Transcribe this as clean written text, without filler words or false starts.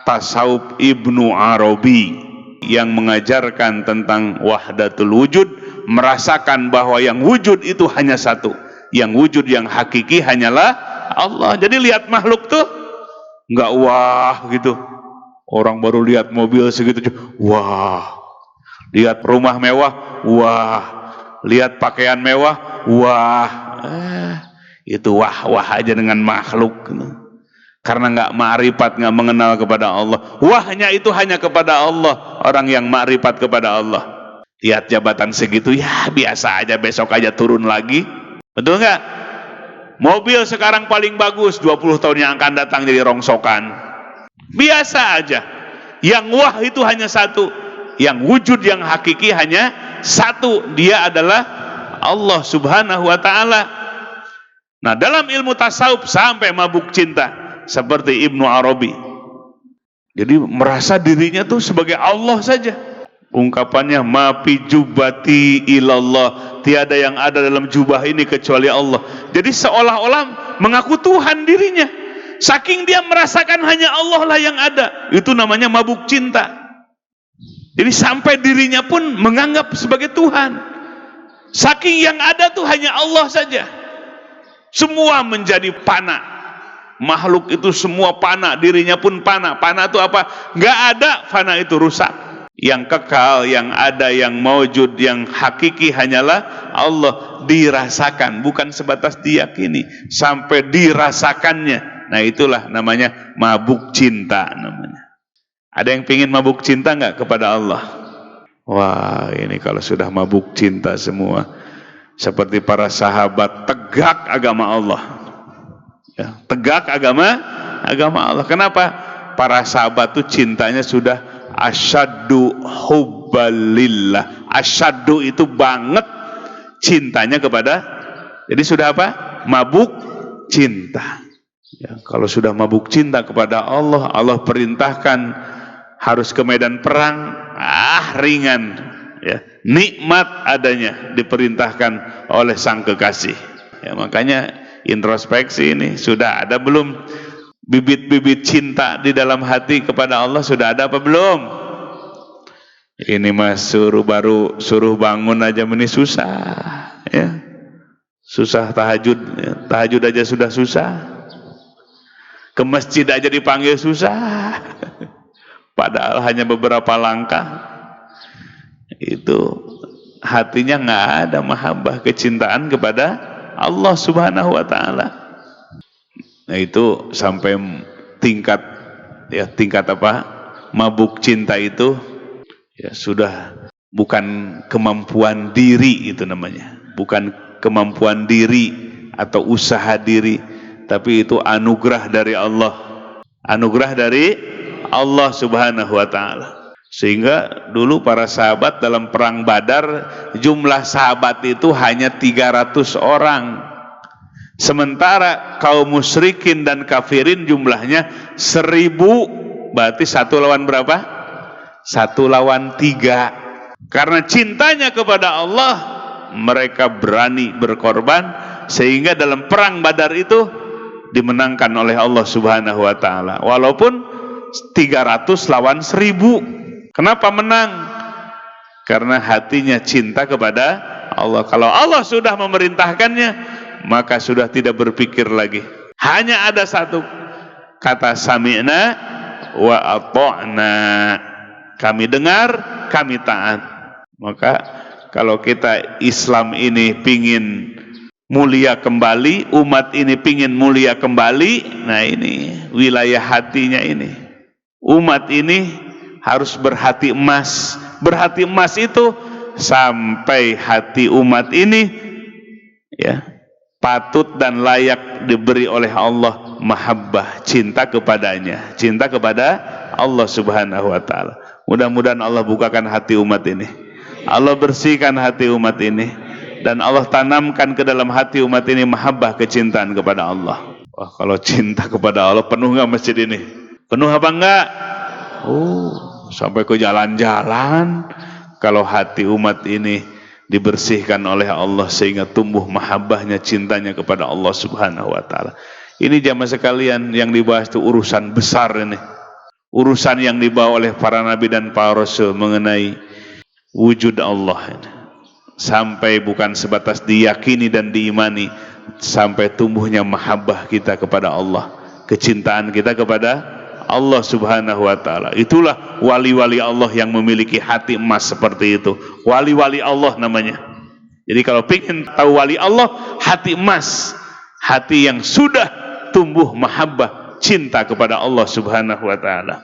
tasawuf Ibnu Arabi yang mengajarkan tentang wahdatul wujud, merasakan bahwa yang wujud itu hanya satu, yang wujud yang hakiki hanyalah Allah. Jadi lihat makhluk tuh nggak wah gitu, orang baru lihat mobil segitu, wah, lihat rumah mewah, wah, lihat pakaian mewah, wah, itu wah aja dengan makhluk. Karena nggak ma'rifat, nggak mengenal kepada Allah. Wahnya itu hanya kepada Allah. Orang yang ma'rifat kepada Allah. Lihat jabatan segitu, ya biasa aja, besok aja turun lagi. Betul nggak? Mobil sekarang paling bagus, 20 tahun yang akan datang jadi rongsokan. Biasa aja. Yang wah itu hanya satu. Yang wujud yang hakiki hanya satu. Dia adalah Allah subhanahu wa ta'ala. Nah, dalam ilmu tasawuf sampai mabuk cinta. Seperti Ibnu Arabi. Jadi merasa dirinya tuh sebagai Allah saja. Ungkapannya, ma fi jubati ilallah, tiada yang ada dalam jubah ini kecuali Allah. Jadi seolah-olah mengaku Tuhan dirinya. Saking dia merasakan hanya Allah lah yang ada. Itu namanya mabuk cinta. Jadi sampai dirinya pun menganggap sebagai Tuhan. Saking yang ada tuh hanya Allah saja. Semua menjadi panah. Makhluk itu semua fana, dirinya pun fana. Fana itu apa? Nggak ada, fana itu rusak. Yang kekal, yang ada, yang maujud, yang hakiki hanyalah Allah. Dirasakan, bukan sebatas diyakini, sampai dirasakannya. Nah, itulah namanya mabuk cinta namanya. Ada yang pingin mabuk cinta nggak kepada Allah? Wah, ini kalau sudah mabuk cinta semua, seperti para sahabat, tegak agama Allah. Ya, tegak agama Allah. Kenapa? Para sahabat itu cintanya sudah asyaddu hubbalillah. Asyaddu itu banget cintanya kepada. Jadi sudah apa? Mabuk cinta. Ya, kalau sudah mabuk cinta kepada Allah, Allah perintahkan harus ke medan perang, ringan. Ya, nikmat adanya diperintahkan oleh sang kekasih. Ya, makanya introspeksi ini, sudah ada belum bibit-bibit cinta di dalam hati kepada Allah? Sudah ada apa belum? Ini mas suruh bangun aja ini susah, ya. Susah tahajud, ya. Tahajud aja sudah susah. Ke masjid aja dipanggil susah. Padahal hanya beberapa langkah. Itu hatinya nggak ada mahabbah, kecintaan kepada Allah subhanahu wa ta'ala. Nah, itu sampai tingkat apa? Mabuk cinta itu ya sudah bukan kemampuan diri, itu namanya. Bukan kemampuan diri atau usaha diri, tapi itu anugerah dari Allah. Anugerah dari Allah subhanahu wa ta'ala. Sehingga dulu para sahabat dalam perang Badar, jumlah sahabat itu hanya 300 orang. Sementara kaum musyrikin dan kafirin jumlahnya 1000. Berarti 1 lawan berapa? 1 lawan 3. Karena cintanya kepada Allah, mereka berani berkorban. Sehingga dalam perang Badar itu dimenangkan oleh Allah subhanahu wa ta'ala. Walaupun 300 lawan 1000. Kenapa menang? Karena hatinya cinta kepada Allah. Kalau Allah sudah memerintahkannya, maka sudah tidak berpikir lagi. Hanya ada satu kata, sami'na wa ata'na. Kami dengar, kami taat. Maka kalau kita Islam ini pingin mulia kembali, umat ini pingin mulia kembali, nah ini wilayah hatinya ini. Umat ini harus berhati emas. Berhati emas itu sampai hati umat ini ya patut dan layak diberi oleh Allah mahabbah, cinta kepadanya, cinta kepada Allah subhanahu wa ta'ala. Mudah-mudahan Allah bukakan hati umat ini, Allah bersihkan hati umat ini, dan Allah tanamkan ke dalam hati umat ini mahabbah, kecintaan kepada Allah. Wah, kalau cinta kepada Allah, penuh nggak masjid ini? Penuh apa enggak? Sampai ke jalan-jalan. Kalau hati umat ini dibersihkan oleh Allah sehingga tumbuh mahabbahnya, cintanya kepada Allah subhanahu wa ta'ala. Ini jamaah sekalian, yang dibahas itu urusan besar ini. urusan yang dibawa oleh para nabi dan para rasul mengenai wujud Allah, sampai bukan sebatas diyakini dan diimani, sampai tumbuhnya mahabbah kita kepada Allah, kecintaan kita kepada Allah subhanahu wa ta'ala. Itulah wali-wali Allah yang memiliki hati emas seperti itu. Wali-wali Allah namanya. Jadi kalau ingin tahu wali Allah, hati emas, hati yang sudah tumbuh mahabbah, cinta kepada Allah subhanahu wa ta'ala.